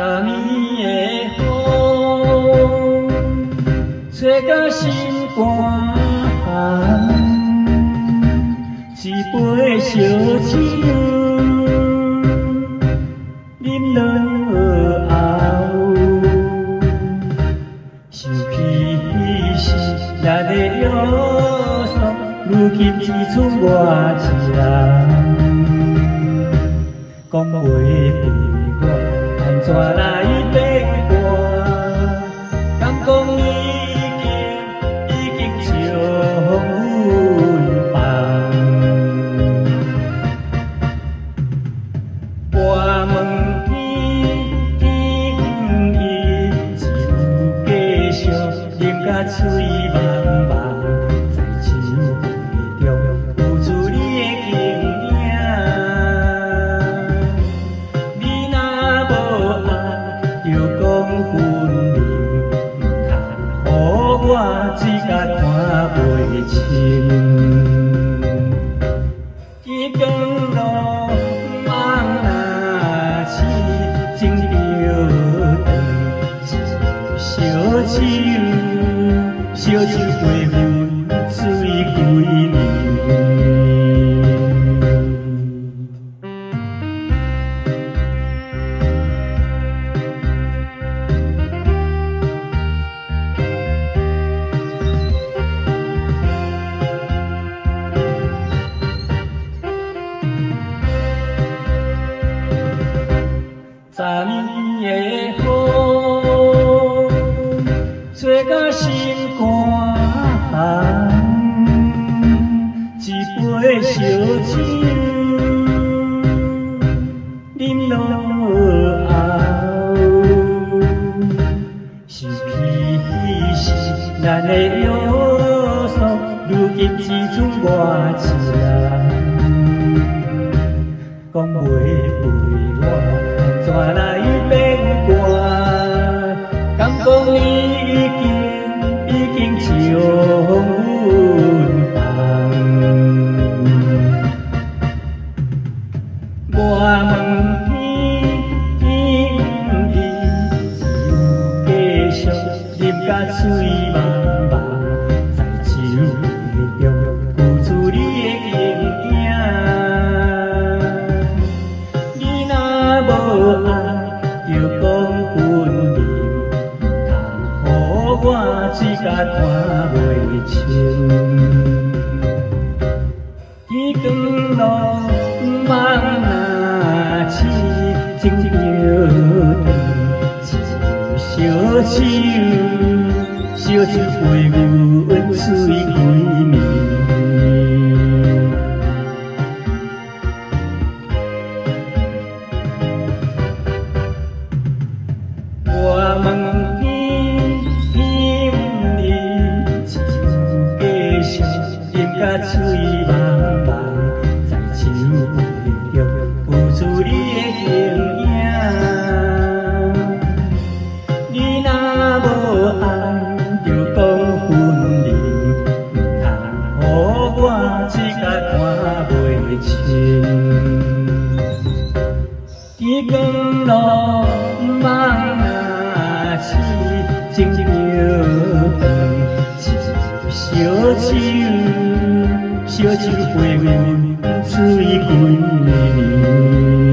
昨年的风，吹到心肝寒，一杯烧酒，饮落后，想起是咱的约束，如今只剩我一人，讲袂陪我，安怎来变卦？敢讲已经将阮放？我问天，天伊只有继续啉甲嘴茫茫，在酒杯中付出你的形影。你若无爱，就讲分明，唔通予我只甲看袂清。天光路茫若市，情着长，烧酒，烧酒陪阮醉几年。昨年的风，吹到心肝寒，一杯烧酒，饮落后，想起是咱的约束，如今只剩我一人，讲袂陪我。怎来变卦？敢讲你已经将阮放？我问天，天伊只有继续啉甲嘴茫茫，在酒杯中付出你的形影。无爱就讲分明，唔通予我只甲看袂清。天光路茫若市，情着长，烧酒，烧酒陪阮醉几年。我问天，天伊只有继续啉甲嘴茫茫，在酒杯中付出你的形影。你若无爱，就讲分明，唔通予我只甲看袂清。天光路茫若市，情着长，烧酒，烧酒陪阮醉几年。